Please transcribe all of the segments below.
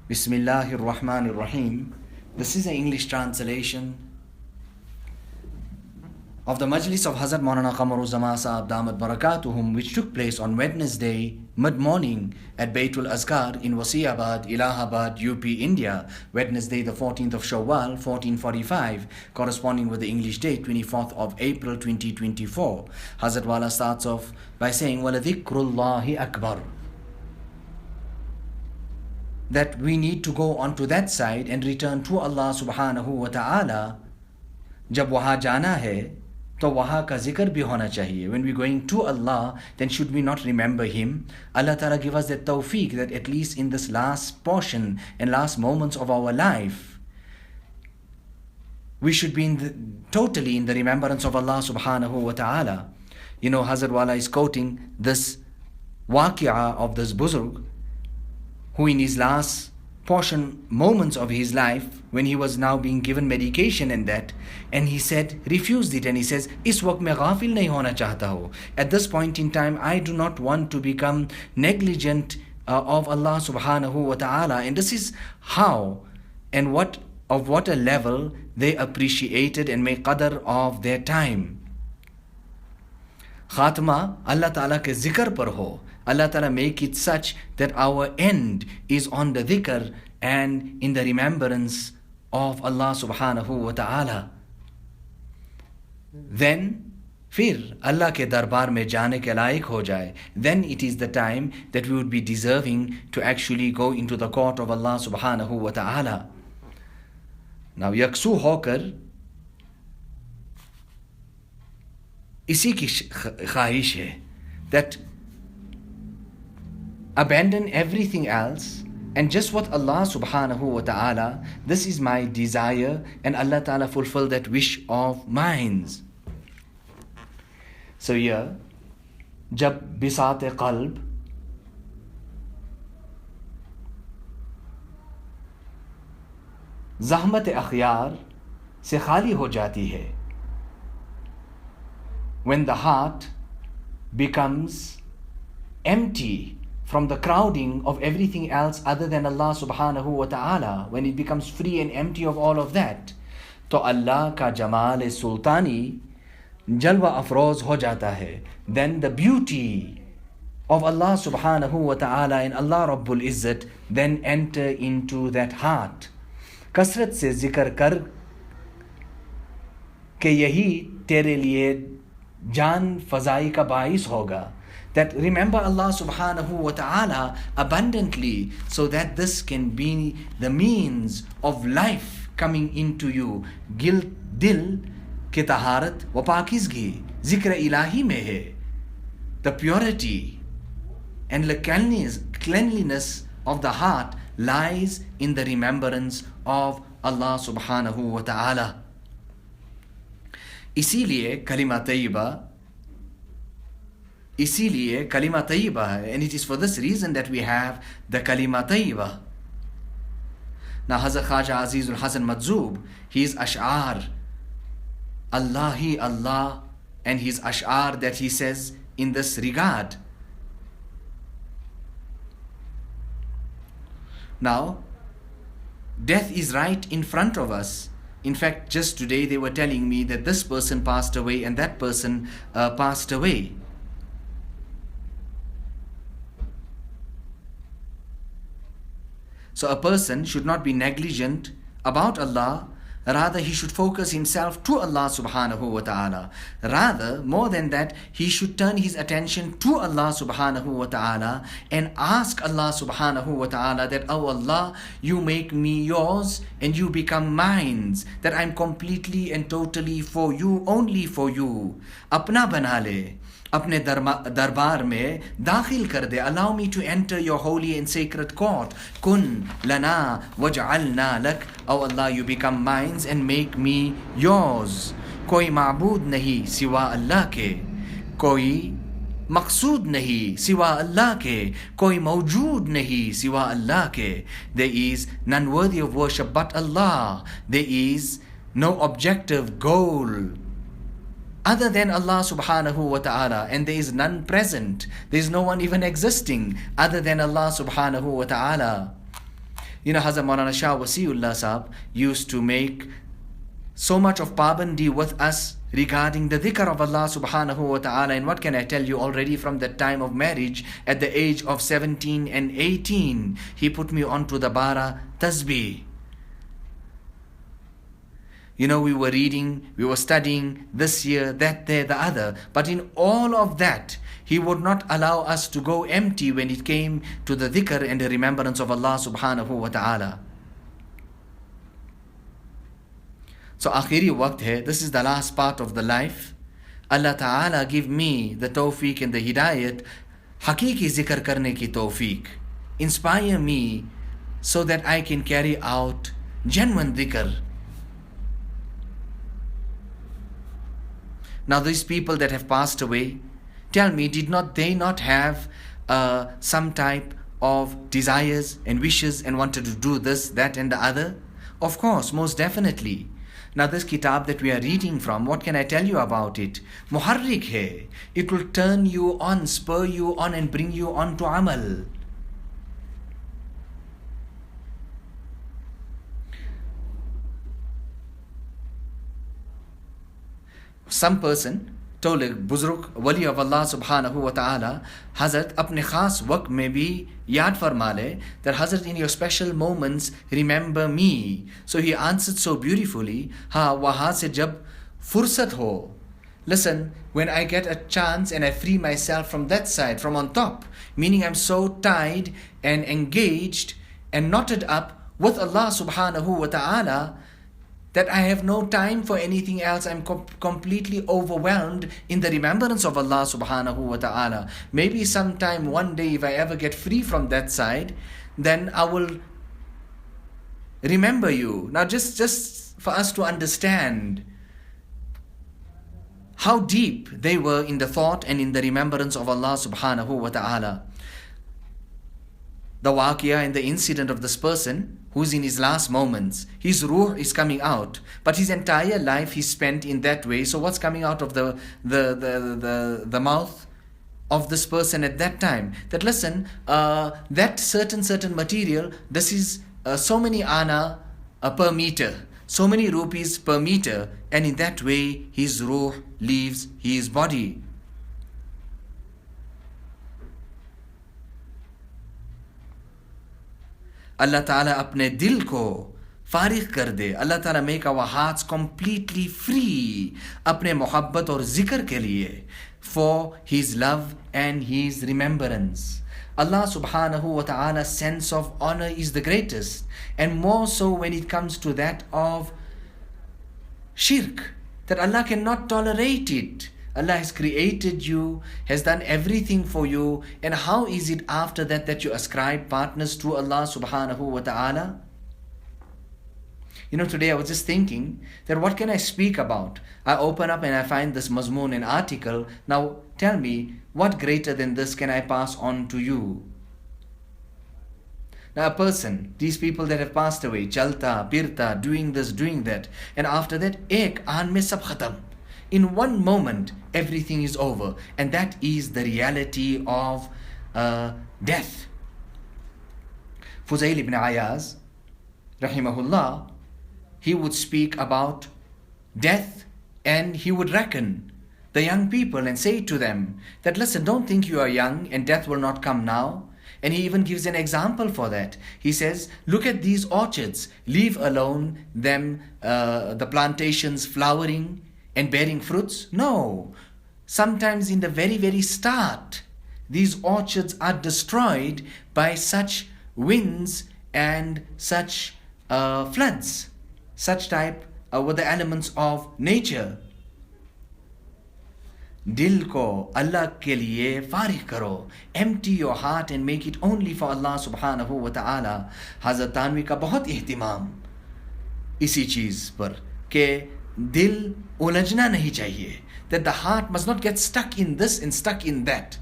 Bismillahir Rahmanir Rahim. This is an English translation of the Majlis of Hazrath Maulana Qamar Uzzaman Saheb Damat Barakatuhum, which took place on Wednesday mid-morning at Baitul Azkar in Wasiabad, Alahbadi, UP, India. Wednesday the 14th of Shawwal, 1445, corresponding with the English date 24th of April 2024. Hazrat Wala starts off by saying, "Waladhikrullahi akbar." That we need to go on to that side and return to Allah subhanahu wa ta'ala. जब वहाँ जाना है तो वहाँ का zikr भी होना चाहिए. When we're going to Allah, then should we not remember Him? Allah Ta'ala give us that tawfiq that at least in this last portion and last moments of our life, we should be totally in the remembrance of Allah subhanahu wa ta'ala. You know, Hazrat Wala is quoting this waqi'ah of this buzurg, who in his last portion, moments of his life, when he was now being given medication and he said, refused it, and he says, "Is waqt mein ghafil nahi hona chahta ho." At this point in time, I do not want to become negligent of Allah subhanahu wa ta'ala. And this is how and what a level they appreciated and made qadr of their time. Khatma Allah Ta'ala ke zikr par ho. Allah Ta'ala make it such that our end is on the dhikr and in the remembrance of Allah subhanahu wa ta'ala. Then, फिर Allah के दरबार में जाने के लायक हो जाए, then it is the time that we would be deserving to actually go into the court of Allah subhanahu wa ta'ala. Now, yaksu होकर इसी की ख्वाहिश है that abandon everything else and just what Allah subhanahu wa ta'ala, this is my desire, and Allah ta'ala fulfill that wish of mine. So here, jab bisat qalb, zahmat akhyar se khali ho jati hai. When the heart becomes empty from the crowding of everything else other than Allah subhanahu wa ta'ala, when it becomes free and empty of all of that, to Allah ka jamal sultani jalwa afroz ho jata hai. Then the beauty of Allah subhanahu wa ta'ala and Allah Rabbul Izzat then enter into that heart. Kasrat se zikr kar ke yahi tere liye jaan fazai ka bais hoga. That remember Allah subhanahu wa ta'ala abundantly, so that this can be the means of life coming into you. Dil ke taharat wa pakizgi zikr ilahi mein hai. The purity and the cleanliness of the heart lies in the remembrance of Allah subhanahu wa ta'ala. इसीलिए kalima tayyiba hai, and it is for this reason that we have the kalima tayyiba. Now Hazrat Khaja Azizul Hasan Madzub, his ash'ar, Allahi Allah, and his ash'ar that he says in this regard. Now, death is right in front of us. In fact, just today they were telling me that this person passed away and that person passed away. So a person should not be negligent about Allah. Rather, he should focus himself to Allah subhanahu wa ta'ala. Rather, more than that, he should turn his attention to Allah subhanahu wa ta'ala and ask Allah subhanahu wa ta'ala that, "Oh Allah, you make me yours and you become mine, that I'm completely and totally for you, only for you. Apna bana le. अपने दरबार में दाखिल कर दे. Allow me to enter your holy and sacred court. Kun lana waj'alna lak. Oh Allah, you become mine and make me yours. कोई माबूद नहीं सिवा अल्लाह के, कोई मकसूद नहीं सिवा अल्लाह के, कोई मौजूद नहीं सिवा अल्लाह के. There is none worthy of worship but Allah. There is no objective goal other than Allah subhanahu wa ta'ala, and there is none present. There is no one even existing other than Allah subhanahu wa ta'ala. Hazrat Maulana Shah Wasiullah Saheb used to make so much of pabandi with us regarding the dhikr of Allah subhanahu wa ta'ala. And what can I tell you, already from the time of marriage, at the age of 17 and 18, he put me onto the bara tasbih. We were reading, we were studying this year, that there, the other. But in all of that, he would not allow us to go empty when it came to the dhikr and the remembrance of Allah subhanahu wa ta'ala. So akhiri waqt hai, this is the last part of the life. Allah Ta'ala give me the tawfiq and the hidayat, hakiki zikr karne ki tawfiq. Inspire me so that I can carry out genuine dhikr. Now these people that have passed away, tell me, did they not have some type of desires and wishes and wanted to do this, that and the other? Of course, most definitely. Now this kitab that we are reading from, what can I tell you about it? Muharrik hai. It will turn you on, spur you on and bring you on to amal. Some person told a buzruk, wali of Allah subhanahu wa ta'ala, Hazrat, apne khas waqt mein bhi yaad farma le, that Hazrat, in your special moments, remember me. So he answered so beautifully, wahan se jab fursat ho. Listen, when I get a chance and I free myself from that side, from on top, meaning I'm so tied and engaged and knotted up with Allah subhanahu wa ta'ala, that I have no time for anything else. I'm completely overwhelmed in the remembrance of Allah subhanahu wa ta'ala. Maybe sometime one day, if I ever get free from that side, then I will remember you. Now just for us to understand how deep they were in the thought and in the remembrance of Allah subhanahu wa ta'ala. The waqia and the incident of this person who's in his last moments, his ruh is coming out, but his entire life he spent in that way. So what's coming out of the mouth of this person at that time? That listen, that certain material, this is so many ana per meter, so many rupees per meter, and in that way his ruh leaves his body. Allah Ta'ala apne dil ko फारिग कर दे. Allah Ta'ala make our hearts completely free अपने मोहब्बत और जिक्र के लिए, for His love and His remembrance. Allah subhanahu wa ta'ala's sense of honor is the greatest, and more so when it comes to that of shirk, that Allah cannot tolerate it. Allah has created you, has done everything for you, and how is it after that that you ascribe partners to Allah subhanahu wa ta'ala? Today I was just thinking that what can I speak about? I open up and I find this mazmoon, an article. Now tell me, what greater than this can I pass on to you? Now a person, these people that have passed away, chalta, pirta, doing this, doing that, and after that, ek aan mein sab khatam. In one moment, everything is over. And that is the reality of death. Fuzail ibn Ayaz, rahimahullah, he would speak about death, and he would reckon the young people and say to them that, listen, don't think you are young and death will not come now. And he even gives an example for that. He says, look at these orchards, leave alone them, the plantations flowering and bearing fruits. No, sometimes in the very, very start, these orchards are destroyed by such winds and such floods, such type with the elements of nature. Dil ko Allah ke liye farig karo. Empty your heart and make it only for Allah subhanahu wa ta'ala. Hazrat Tanvi ka bahut ihtimam isi cheez par ke dil ulajna nahi chahiye, that the heart must not get stuck in this and stuck in that.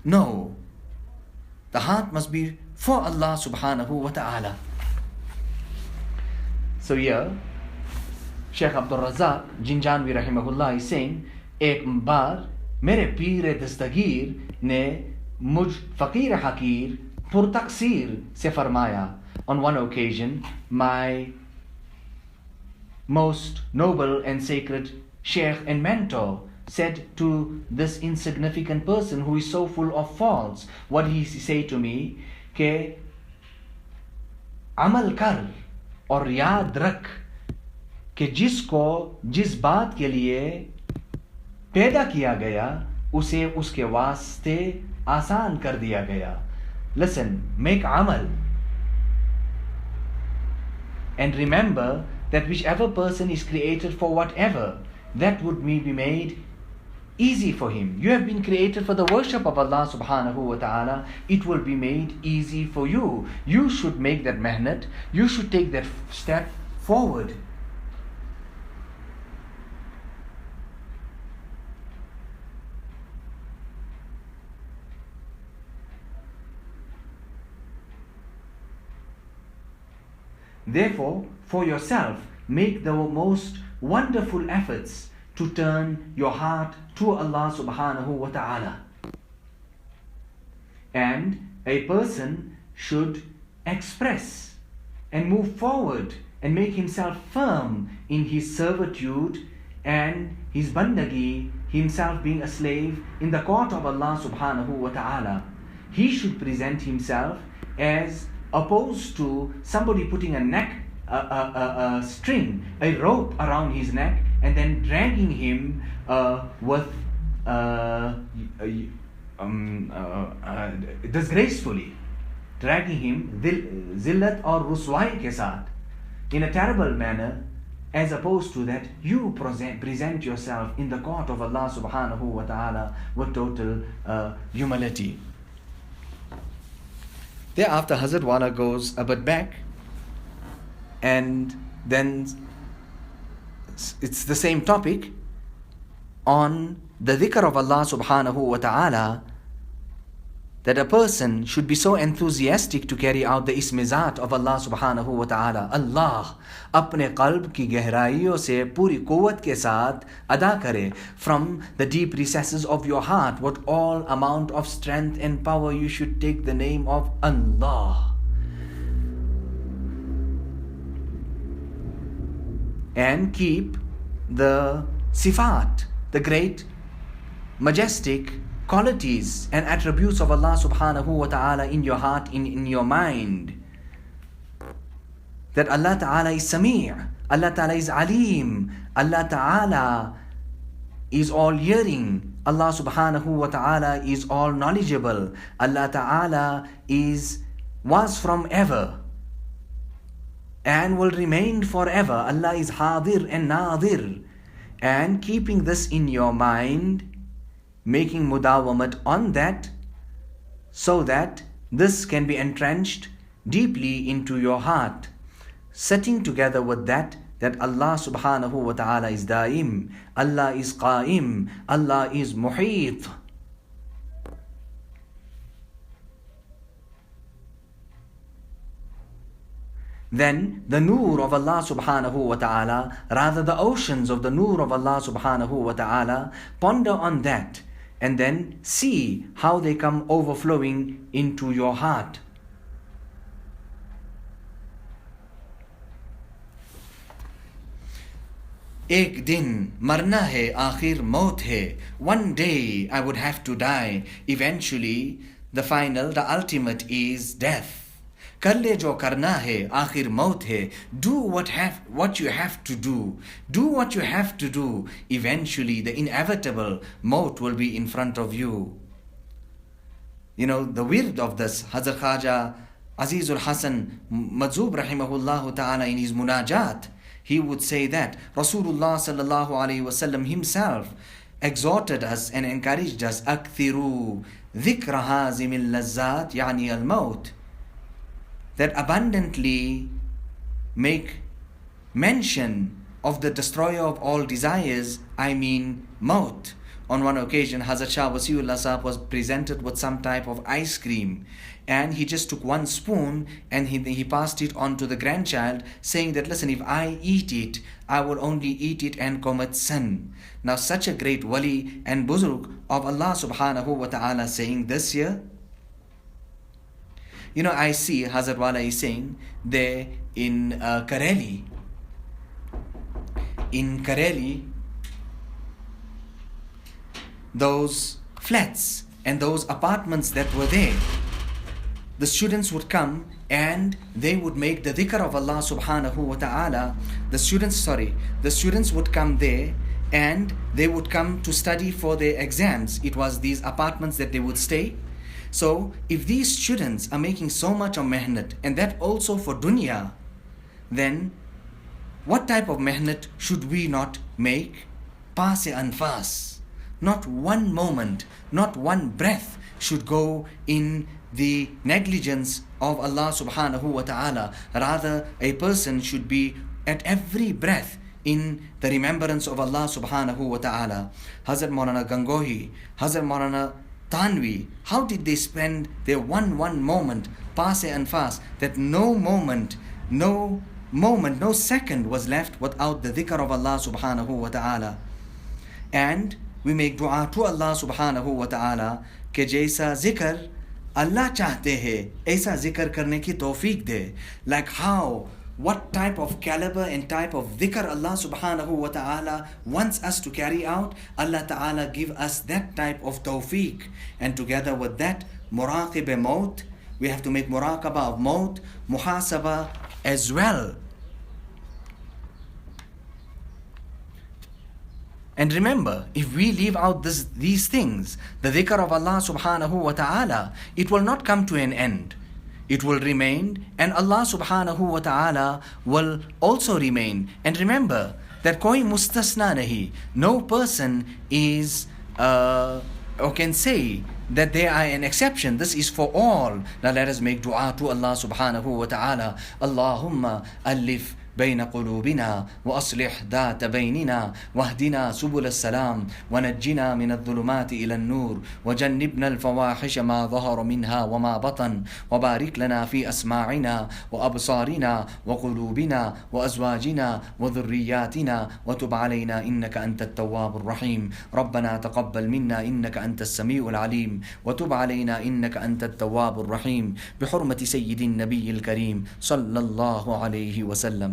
No, the heart must be for Allah subhanahu wa ta'ala. So here Sheikh Abdul Razak Jinjanvi rahimahullah is saying, एक बार मेरे पीर दस्तगीर ने मुझ फकीर हकीर पुरतकसीर से फरमाया, on one occasion, my most noble and sacred sheikh and mentor said to this insignificant person who is so full of faults, what did he say to me? Ke amal kar aur yaad rakh कि जिसको जिस बात के लिए पैदा किया गया उसे उसके वास्ते आसान कर दिया गया. Listen, make amal and remember that whichever person is created for whatever, that would be made easy for him. You have been created for the worship of Allah subhanahu wa ta'ala. It will be made easy for you. You should make that mehnat. You should take that step forward. Therefore, for yourself, make the most wonderful efforts to turn your heart to Allah subhanahu wa ta'ala. And a person should express and move forward and make himself firm in his servitude and his bandagi, himself being a slave in the court of Allah subhanahu wa ta'ala. He should present himself as opposed to somebody putting a string, a rope around his neck and then dragging him disgracefully, dragging him zillat or ruswai ke saath, in a terrible manner. As opposed to that, you present yourself in the court of Allah subhanahu wa ta'ala with total humility. Thereafter, Hazrat Wala goes a bit back, and then it's the same topic on the dhikr of Allah subhanahu wa ta'ala, that a person should be so enthusiastic to carry out the ismizat of Allah subhanahu wa ta'ala. Allah apne qalb ki gehraiyon se puri quwwat ke saath ada kare. From the deep recesses of your heart, what all amount of strength and power, you should take the name of Allah. And keep the sifat, the great, majestic qualities and attributes of Allah subhanahu wa ta'ala in your heart, in your mind. That Allah ta'ala is Sami', Allah ta'ala is Alim, Allah ta'ala is all hearing, Allah subhanahu wa ta'ala is all knowledgeable, Allah ta'ala was from ever and will remain forever. Allah is Hadir and Nadir. And keeping this in your mind, making mudawamat on that, so that this can be entrenched deeply into your heart, setting together with that Allah subhanahu wa ta'ala is daim, Allah is qaim, Allah is muhit. Then the nur of Allah subhanahu wa ta'ala, rather the oceans of the nur of Allah subhanahu wa ta'ala, ponder on that and then see how they come overflowing into your heart. Ek din marna hai, aakhir maut hai. One day I would have to die. Eventually, the final, the ultimate is death. Kar le jo karna hai, aakhir maut hai. Do what you have to do. Do what you have to do. Eventually, the inevitable maut will be in front of you. You know, the wird of this, Hazrat Khaja Azizul Hasan Madzub rahimahullah ta'ala, in his munajat, he would say that Rasulullah sallallahu alayhi wasallam himself exhorted us and encouraged us, Akthiru dhikra hazimil lazzat, yani al-maut, that abundantly make mention of the destroyer of all desires, I mean maut. On one occasion, Hazrat Shah Wasiullah Sahab was presented with some type of ice cream, and he just took one spoon and he passed it on to the grandchild, saying that, listen, if I eat it, I will only eat it and commit sin. Now such a great wali and buzurg of Allah subhanahu wa ta'ala saying this here, I see Hazrat Wala is saying there in Kareli, those flats and those apartments that were there, the students would come and they would make the dhikr of Allah subhanahu wa ta'ala. The students would come there and they would come to study for their exams. It was these apartments that they would stay. So if these students are making so much of mehnat, and that also for dunya, then what type of mehnat should we not make? Paase anfas. Not one moment, not one breath should go in the negligence of Allah subhanahu wa ta'ala. Rather, a person should be at every breath in the remembrance of Allah subhanahu wa ta'ala. Hazrat Maulana Gangohi, Hazrat Maulana Tanvi, how did they spend their one moment, paase and fast, that no second was left without the dhikr of Allah subhanahu wa ta'ala. And we make dua to Allah subhanahu wa ta'ala कि जैसा जिक्र Allah चाहते हैं ऐसा जिक्र करने की तौफीक दे. Like how, what type of caliber and type of dhikr Allah subhanahu wa ta'ala wants us to carry out, Allah ta'ala give us that type of tawfiq. And together with that, muraqib maut, we have to make muraqabah of maut, muhasabah as well. And remember, if we leave out these things, the dhikr of Allah subhanahu wa ta'ala, it will not come to an end. It will remain, and Allah subhanahu wa ta'ala will also remain. And remember that koi mustasna nahi, no person is or can say that they are an exception. This is for all. Now let us make dua to Allah subhanahu wa ta'ala. Allahumma alif بين قلوبنا وأصلح ذات بيننا واهدنا سبل السلام ونجنا من الظلمات إلى النور وجنبنا الفواحش ما ظهر منها وما بطن وبارك لنا في أسماعنا وأبصارنا وقلوبنا وأزواجنا وذرياتنا وتب علينا إنك أنت التواب الرحيم ربنا تقبل منا إنك أنت السميع العليم وتب علينا إنك أنت التواب الرحيم بحرمة سيد النبي الكريم صلى الله عليه وسلم.